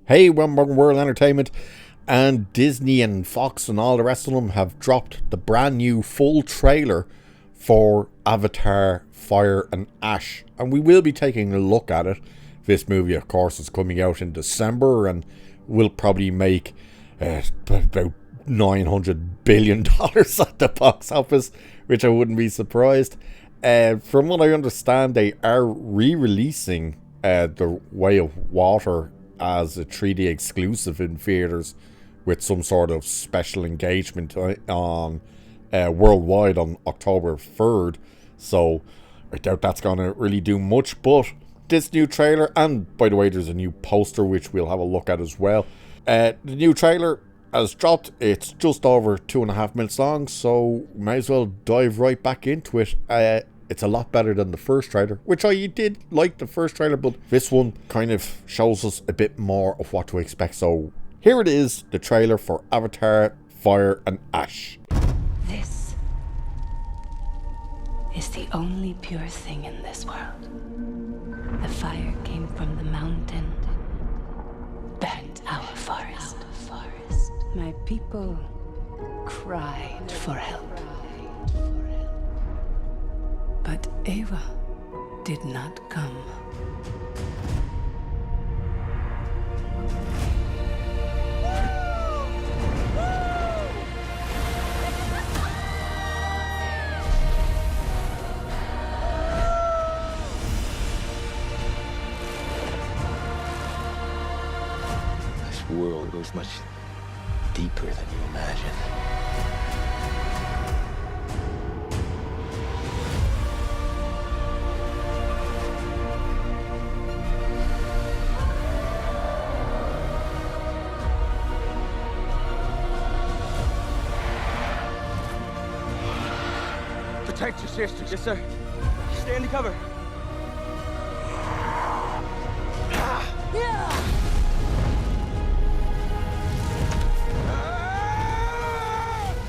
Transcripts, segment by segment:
Hey, Wemberg World Entertainment and Disney and Fox and all the rest of them have dropped the brand new full trailer for Avatar Fire and Ash. And we will be taking a look at it. This movie, of course, is coming out in December and will probably make about $900 billion at the box office, which I wouldn't be surprised. From what I understand, they are re-releasing The Way of Water as a 3D exclusive in theaters with some sort of special engagement on worldwide on October 3rd. So I doubt that's going to really do much, but this new trailer, and by the way, there's a new poster which we'll have a look at as well. The new trailer has dropped. It's just over 2.5 minutes long, so might as well dive right back into it. It's a lot better than the first trailer, which I did like the first trailer, but this one kind of shows us a bit more of what to expect. So here it is, the trailer for Avatar Fire and Ash. This is the only pure thing in this world. The fire came from the mountain, burned our forest. My people cried for help. But Eva did not come. This world goes much deeper than you imagine. Protect your sister. Yes, sir. Stay under cover.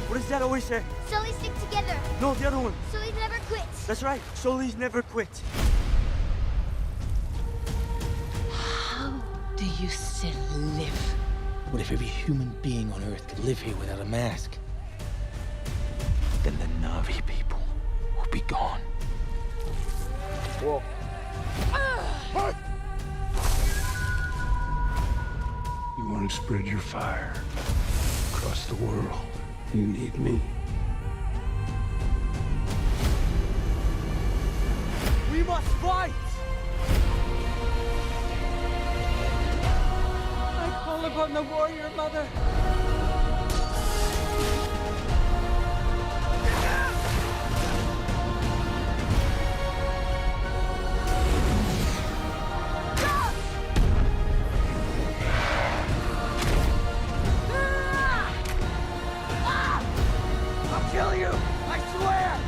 What does Dad always say? Sully stick together. No, the other one. Sully never quits. That's right. Sully's never quit. How do you still live? What if every human being on Earth could live here without a mask? Then the Na'vi people will be gone. Whoa. You want to spread your fire across the world. You need me. We must fight! I call upon the warrior mother. I'll kill you! I swear!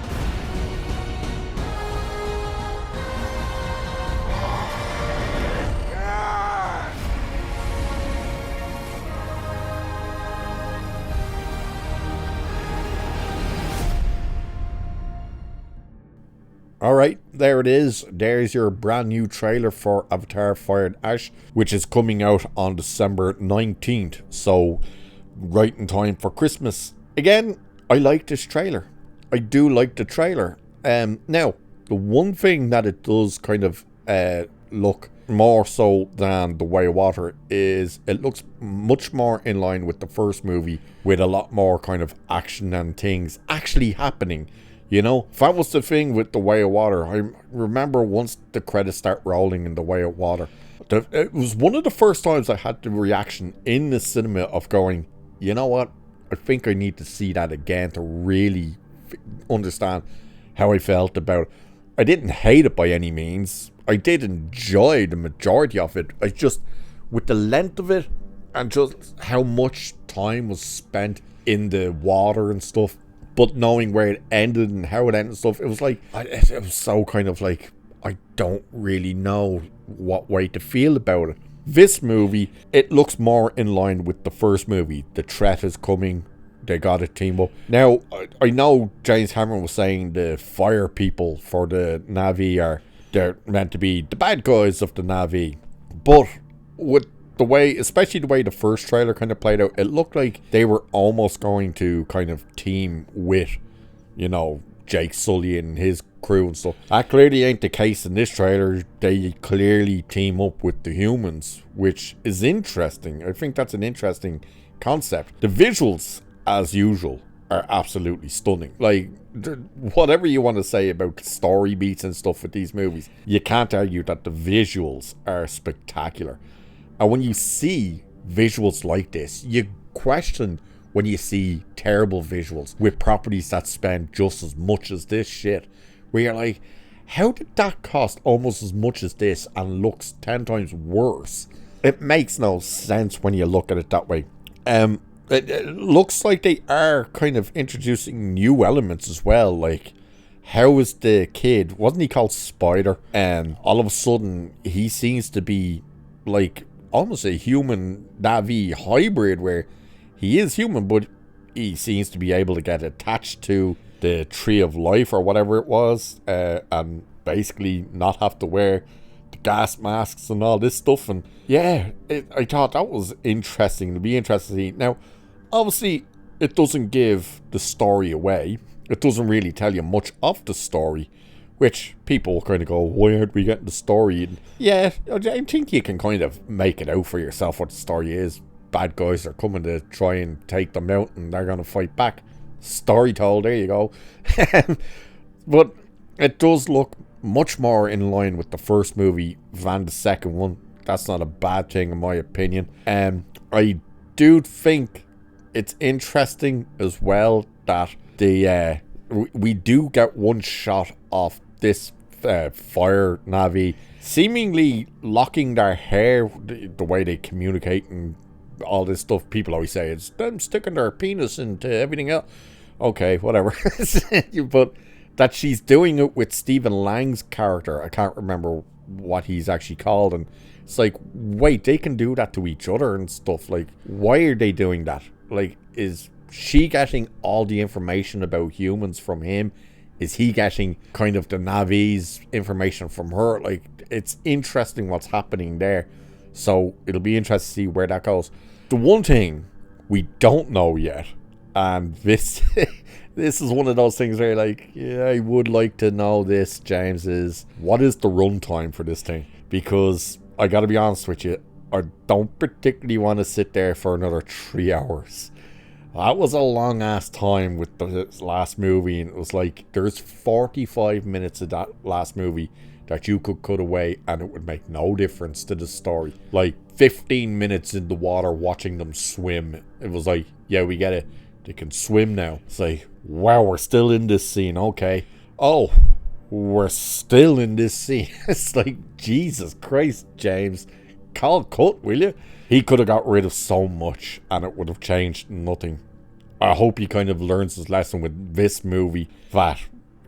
Alright, there it is. There's your brand new trailer for Avatar Fire and Ash, which is coming out on December 19th. So, right in time for Christmas. Again, I like this trailer. I do like the trailer. Now, the one thing that it does kind of look more so than The Way of Water is it looks much more in line with the first movie, with a lot more kind of action and things actually happening. You know, if that was the thing with The Way of Water, I remember once the credits start rolling in The Way of Water, it was one of the first times I had the reaction in the cinema of going, you know what, I think I need to see that again to really understand how I felt about it. I didn't hate it by any means. I did enjoy the majority of it. I just, with the length of it and just how much time was spent in the water and stuff, but knowing where it ended and how it ended and stuff, it was like, it was so kind of like, I don't really know what way to feel about it. This movie, it looks more in line with the first movie. The threat is coming. They got to team up. Now, I know James Cameron was saying the fire people for the Na'vi they're meant to be the bad guys of the Na'vi. But with the way, especially the way the first trailer kind of played out, it looked like they were almost going to kind of team with, you know, Jake Sully and his crew and stuff. That clearly ain't the case in this trailer. They clearly team up with the humans, which is interesting. I think that's an interesting concept. The visuals, as usual, are absolutely stunning. Like, whatever you want to say about story beats and stuff with these movies, you can't argue that the visuals are spectacular. And when you see visuals like this, you question when you see terrible visuals with properties that spend just as much as this shit, where you're like, how did that cost almost as much as this and looks 10 times worse? It makes no sense when you look at it that way. It looks like they are kind of introducing new elements as well. Like, how is the kid, wasn't he called Spider? And all of a sudden, he seems to be like almost a human Navi hybrid, where he is human, but he seems to be able to get attached to the tree of life or whatever it was, and basically not have to wear the gas masks and all this stuff. And yeah, I thought that was interesting. It'll be interesting to see. Now, obviously, it doesn't give the story away. It doesn't really tell you much of the story, which people kind of go, why aren't we getting the story? And yeah, I think you can kind of make it out for yourself what the story is. Bad guys are coming to try and take them out, and they're going to fight back. Story told, there you go. But it does look much more in line with the first movie than the second one. That's not a bad thing in my opinion. I do think it's interesting as well that we do get one shot of this fire Navi seemingly locking their hair, the way they communicate and all this stuff. People always say it's them sticking their penis into everything else. Okay, whatever. But that she's doing it with Stephen Lang's character. I can't remember what he's actually called. And it's like, wait, they can do that to each other and stuff. Like, why are they doing that? Like, is she getting all the information about humans from him? Is he getting kind of the Navi's information from her? Like, it's interesting what's happening there. So it'll be interesting to see where that goes. The one thing we don't know yet, and this this is one of those things where, like, yeah, I would like to know this, James, is what is the runtime for this thing? Because I gotta be honest with you, I don't particularly want to sit there for another 3 hours. That was a long ass time with the last movie, and it was like there's 45 minutes of that last movie that you could cut away and it would make no difference to the story. Like 15 minutes in the water watching them swim. It was like, yeah, we get it. They can swim now. It's like, wow, we're still in this scene. Okay. Oh, we're still in this scene. It's like, Jesus Christ, James. Call cut, will you? He could have got rid of so much and it would have changed nothing. I hope he kind of learns his lesson with this movie that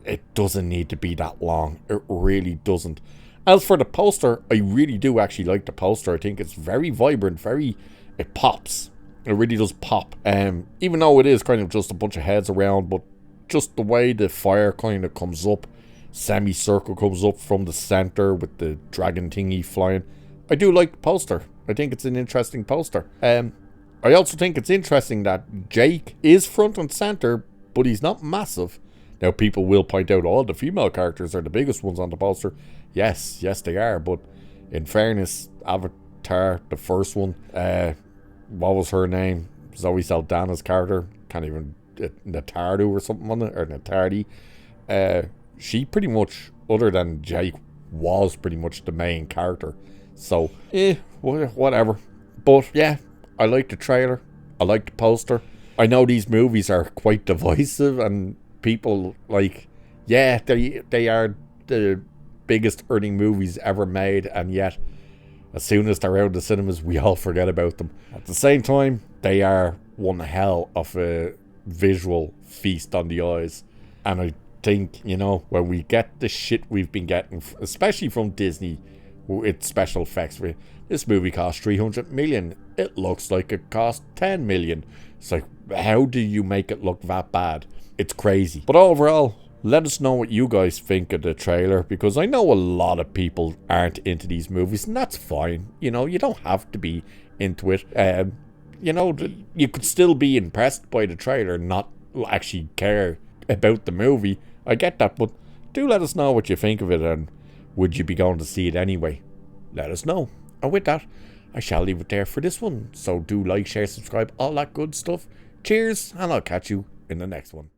it doesn't need to be that long. It really doesn't. As for the poster, I really do actually like the poster. I think it's very vibrant, it pops. It really does pop. Even though it is kind of just a bunch of heads around, but just the way the fire kind of comes up, semicircle comes up from the center with the dragon thingy flying. I do like the poster. I think it's an interesting poster. I also think it's interesting that Jake is front and center, but he's not massive. Now, people will point out all the female characters are the biggest ones on the poster. Yes, they are. But in fairness, Avatar, the first one, what was her name? Zoe Saldana's character. Can't even, Natardu or something on it, or Natardi. She pretty much, other than Jake, was pretty much the main character. So, whatever. But yeah, I like the trailer. I like the poster. I know these movies are quite divisive and people like, yeah, they are the biggest earning movies ever made, and yet as soon as they're out of the cinemas, we all forget about them. At the same time, they are one hell of a visual feast on the eyes. And I think, when we get the shit we've been getting, especially from Disney, with special effects, this movie cost 300 million. It looks like it cost 10 million. It's like, how do you make it look that bad? It's crazy. But overall, Let us know what you guys think of the trailer, because I know a lot of people aren't into these movies, and that's fine. You know, you don't have to be into it. You know, you could still be impressed by the trailer and not actually care about the movie. I get that, but do let us know what you think of it, and would you be going to see it anyway? Let us know. And with that, I shall leave it there for this one. So do like, share, subscribe, all that good stuff. Cheers, and I'll catch you in the next one.